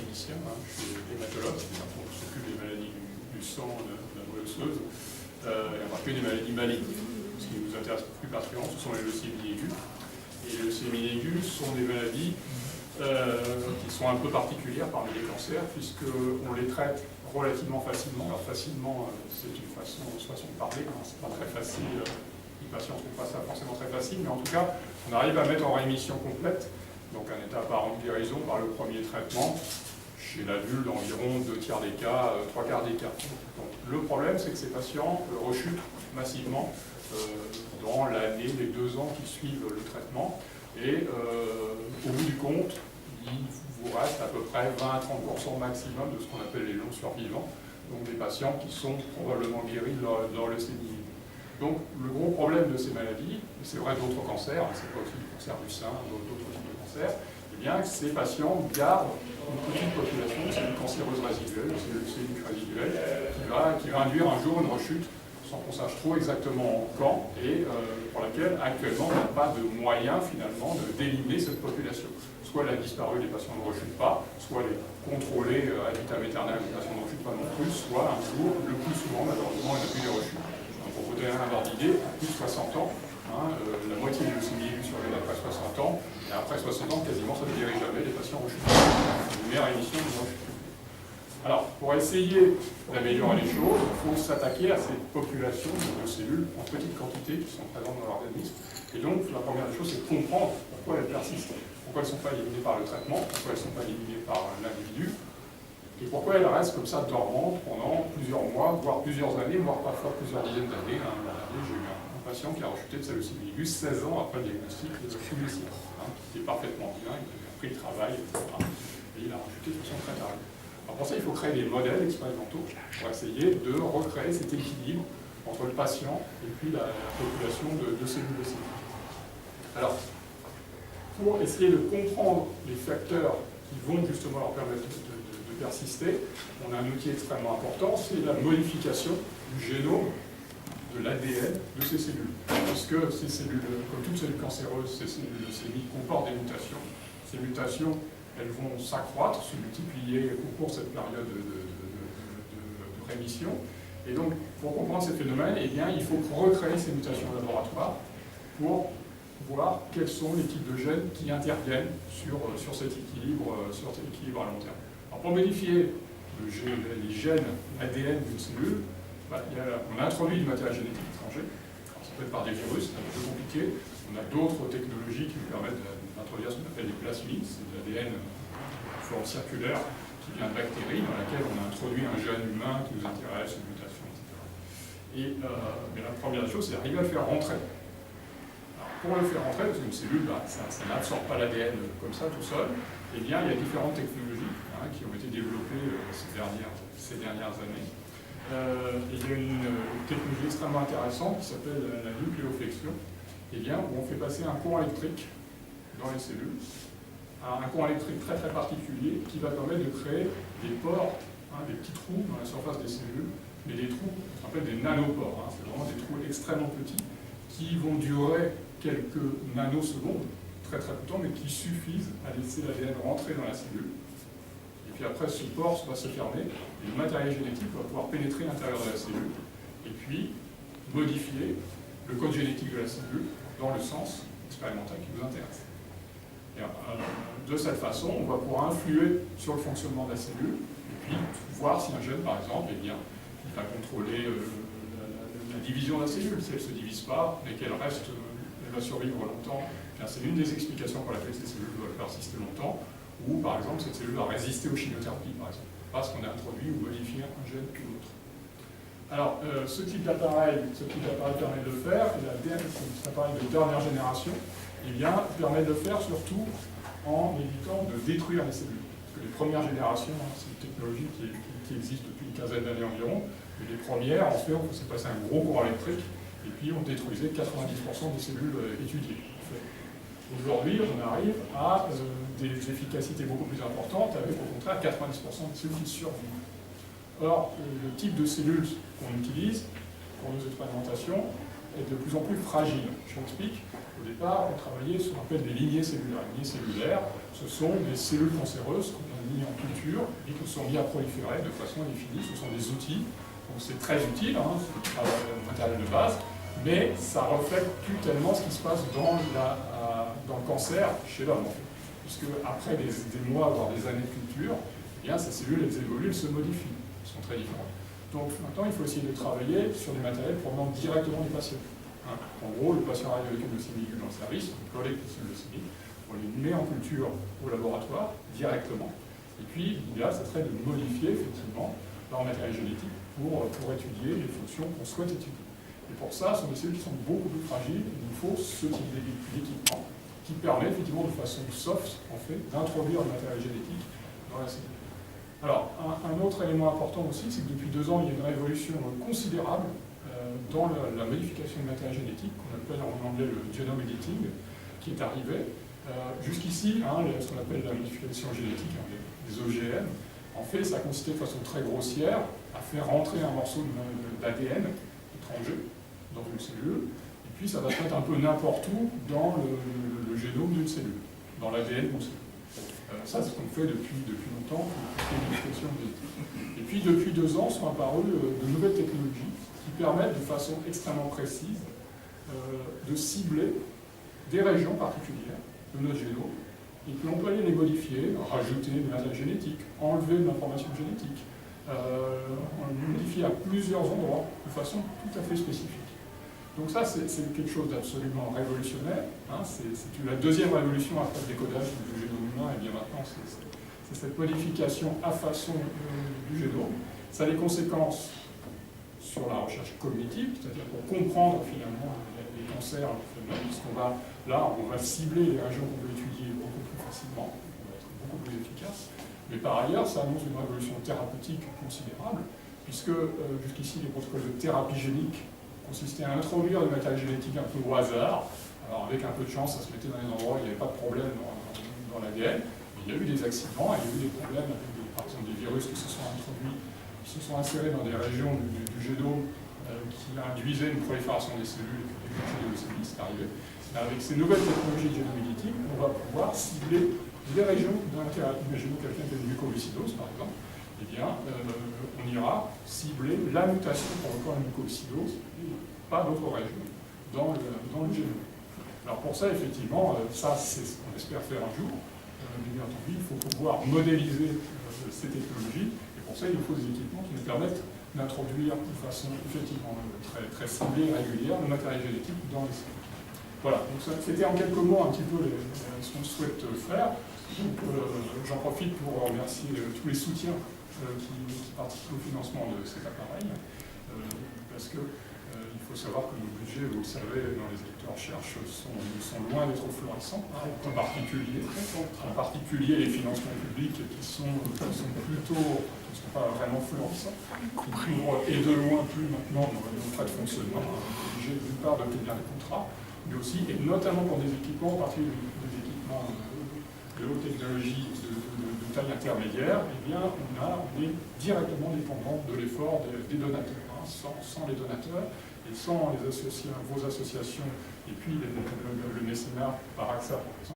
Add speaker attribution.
Speaker 1: clinicien, je suis hématologue, c'est-à-dire qu'on s'occupe des maladies du sang, de la moelle osseuse, et en particulier des maladies malignes. Ce qui nous intéresse plus particulièrement, ce sont les leucémies aiguës. Et les leucémies aiguës sont des maladies qui sont un peu particulières parmi les cancers, puisqu'on les traite relativement facilement. Alors facilement, c'est une façon de parler, c'est pas très facile, les patients ne trouvent pas ça forcément très facile, mais en tout cas, on arrive à mettre en rémission complète, donc un état apparent de guérison par le premier traitement, chez l'adulte d'environ 2/3 des cas, 3/4 des cas. Donc, le problème, c'est que ces patients rechutent massivement dans l'année, les 2 ans qui suivent le traitement, et au bout du compte, il vous reste à peu près 20 à 30% maximum de ce qu'on appelle les longs survivants, donc des patients qui sont probablement guéris de leur leucémie. Donc le gros problème de ces maladies, et c'est vrai d'autres cancers, c'est pas aussi le cancer du sein, d'autres types de cancers, eh bien ces patients gardent une petite population de cellules cancéreuses résiduelles, de cellules résiduelles, qui va induire un jour une rechute, sans qu'on sache trop exactement quand, et pour laquelle actuellement on n'a pas de moyen finalement d'éliminer cette population. Soit elle a disparu, les patients ne rechutent pas, soit elle est contrôlée à vitam aeternam, les patients ne rechutent pas non plus, soit un jour, le plus souvent malheureusement, il n'y a plus de rechutes. Donc pour vous donner un ordre d'idée, à plus de 60 ans, la moitié des leucémies aiguës surviennent après 60 ans, et après 60 ans, quasiment ça ne guérit jamais, les patients rechutent pas. Une meilleure émission de rechute. Alors, pour essayer d'améliorer les choses, il faut s'attaquer à ces populations de cellules en petite quantité qui sont présentes dans l'organisme. Et donc, la première chose, c'est de comprendre pourquoi elles persistent, pourquoi elles ne sont pas éliminées par le traitement, pourquoi elles ne sont pas éliminées par l'individu, et pourquoi elles restent comme ça dormantes pendant plusieurs mois, voire plusieurs années, voire parfois plusieurs dizaines d'années. J'ai eu un patient qui a rechuté de sa leucémie aiguë 16 ans après le diagnostic de leucémie, qui était parfaitement bien, il avait appris le travail, etc. Et il a rechuté de façon très tardive. Alors pour ça, il faut créer des modèles expérimentaux pour essayer de recréer cet équilibre entre le patient et puis la population de cellules leucémiques. Alors, pour essayer de comprendre les facteurs qui vont justement leur permettre de persister, on a un outil extrêmement important, c'est la modification du génome de l'ADN de ces cellules. Puisque ces cellules, comme toutes cellule cancéreuses, ces cellules leucémiques comportent des mutations. Ces mutations, elles vont s'accroître, se multiplier au cours de cette période de rémission. Et donc, pour comprendre ces phénomènes, eh bien, il faut recréer ces mutations au laboratoire pour voir quels sont les types de gènes qui interviennent sur cet équilibre à long terme. Alors, pour modifier les gènes ADN d'une cellule, on a introduit du matériel génétique étranger. Alors, ça peut être par des virus, c'est un peu compliqué. On a d'autres technologies qui nous permettent d'introduire ce qu'on appelle des plasmides, c'est de l'ADN en forme circulaire qui vient de bactéries, dans laquelle on a introduit un gène humain qui nous intéresse, une mutation, etc. Mais la première chose, c'est d'arriver à le faire rentrer. Alors, pour le faire rentrer, parce qu'une cellule, ça n'absorbe pas l'ADN comme ça tout seul, eh bien, il y a différentes technologies qui ont été développées ces dernières années. Il y a une technologie extrêmement intéressante qui s'appelle la nucléoflexion, eh bien, où on fait passer un courant électrique dans les cellules, un courant électrique très très particulier qui va permettre de créer des pores, des petits trous dans la surface des cellules, mais des trous qu'on appelle des nanopores, c'est vraiment des trous extrêmement petits qui vont durer quelques nanosecondes, très très peu de temps, mais qui suffisent à laisser l'ADN rentrer dans la cellule. Et puis après, ce pore va se fermer, et le matériel génétique va pouvoir pénétrer l'intérieur de la cellule, et puis modifier le code génétique de la cellule dans le sens expérimental qui vous intéresse. Et de cette façon, on va pouvoir influer sur le fonctionnement de la cellule, et puis voir si un gène, par exemple, eh bien, il va contrôler la division de la cellule. Si elle ne se divise pas, mais qu'elle reste, elle va survivre longtemps. C'est une des explications pour laquelle ces cellules doivent persister longtemps, ou par exemple, cette cellule va résister aux chimiothérapies, par exemple, parce qu'on a introduit ou modifié un gène ou l'autre. Alors, ce type d'appareil permet de le faire, et l'ADN, c'est un appareil de dernière génération, eh bien, permet de le faire surtout en évitant de détruire les cellules. Parce que les premières générations, c'est une technologie qui existe depuis une quinzaine d'années environ, mais les premières, en fait, on faisait passer un gros courant électrique, et puis on détruisait 90% des cellules étudiées. Aujourd'hui, on arrive à des efficacités beaucoup plus importantes, avec au contraire 90% des cellules qui survivent. Or, le type de cellules qu'on utilise pour nos expérimentations est de plus en plus fragile. Je m'explique. Au départ, on travaillait sur ce qu'on appelle des lignées cellulaires. Les lignées cellulaires, ce sont des cellules cancéreuses qu'on a mis en culture et qui sont mis à proliférer de façon indéfinie. Ce sont des outils, donc c'est très utile, hein, c'est un matériel de base, mais ça ne reflète plus tellement ce qui se passe dans le cancer chez l'homme, en fait. Puisque après des mois, voire des années de culture, eh bien, ces cellules, elles évoluent, elles se modifient, elles sont très différentes. Donc maintenant, il faut essayer de travailler sur des matériels provenant directement des patients. Hein. En gros, le patient arrive avec une leucémie dans le service, on collecte les leucémies, on les met en culture au laboratoire directement, et puis l'idéal, ça serait de modifier effectivement leur matériel génétique pour étudier les fonctions qu'on souhaite étudier. Et pour ça, ce sont des cellules qui sont beaucoup plus fragiles, il nous faut ce type d'équipement qui permet effectivement de façon soft, en fait, d'introduire le matériel génétique dans la cellule. Alors, un autre élément important aussi, c'est que depuis 2 ans, il y a une révolution considérable dans la modification du matériel génétique, qu'on appelle en anglais le genome editing, qui est arrivé. Jusqu'ici, hein, ce qu'on appelle la modification génétique, hein, les OGM, en fait, ça consistait de façon très grossière à faire rentrer un morceau d'ADN étranger dans une cellule, et puis ça va se mettre un peu n'importe où dans le génome d'une cellule, dans l'ADN d'une cellule. Ça, c'est ce qu'on fait depuis longtemps, la modification génétique. Et puis, depuis 2 ans, sont apparues de nouvelles technologies qui permettent de façon extrêmement précise de cibler des régions particulières de notre génome, et que l'on peut aller les modifier, rajouter du matériel génétique, enlever de l'information génétique, modifier à plusieurs endroits de façon tout à fait spécifique. Donc ça, c'est quelque chose d'absolument révolutionnaire. Hein, c'est la deuxième révolution après le décodage du génome humain, et bien maintenant, c'est cette modification à façon du génome. Ça a des conséquences sur la recherche cognitive, c'est-à-dire pour comprendre finalement les cancers, puisqu'on va, là, on va cibler les régions qu'on veut étudier beaucoup plus facilement, on va être beaucoup plus efficace. Mais par ailleurs, ça annonce une révolution thérapeutique considérable, puisque jusqu'ici, les protocoles de thérapie génique consistaient à introduire du matériel génétique un peu au hasard. Alors avec un peu de chance, ça se mettait dans des endroits où il n'y avait pas de problème dans l'ADN. Mais il y a eu des accidents, il y a eu des problèmes avec, par exemple, des virus qui se sont introduits, qui se sont insérés dans des régions du génome qui induisaient une prolifération des cellules et déclenchaient des leucémies, c'est arrivé. Avec ces nouvelles technologies de génome éditing, on va pouvoir cibler des régions d'intérêt. Imaginons quelqu'un qui a une mucoviscidose, par exemple, eh bien, on ira cibler la mutation provoquant la mucoviscidose et pas d'autres régions dans le génome. Alors pour ça, effectivement, ça c'est ce qu'on espère faire un jour. Bien entendu, il faut pouvoir modéliser ces technologies, et pour ça, il nous faut des équipements qui nous permettent d'introduire de façon effectivement très, très ciblée et régulière le matériel génétique dans les cellules. Voilà, donc c'était en quelques mots un petit peu ce qu'on souhaite faire. J'en profite pour remercier tous les soutiens qui participent au financement de cet appareil, parce que il faut savoir que nos budgets, vous le savez, dans les acteurs recherche sont loin d'être florissants, en particulier les financements publics qui sont plutôt, qui ne sont pas vraiment florissants, qui couvrent et de loin plus maintenant nos frais de fonctionnement, obligés d'une part d'obtenir des contrats, mais aussi, et notamment pour des équipements, en particulier des équipements de haute technologie de taille intermédiaire, eh bien, on est directement dépendant de l'effort des donateurs. Hein, sans les donateurs et sans vos associations, et puis le mécénat par AXA, par exemple.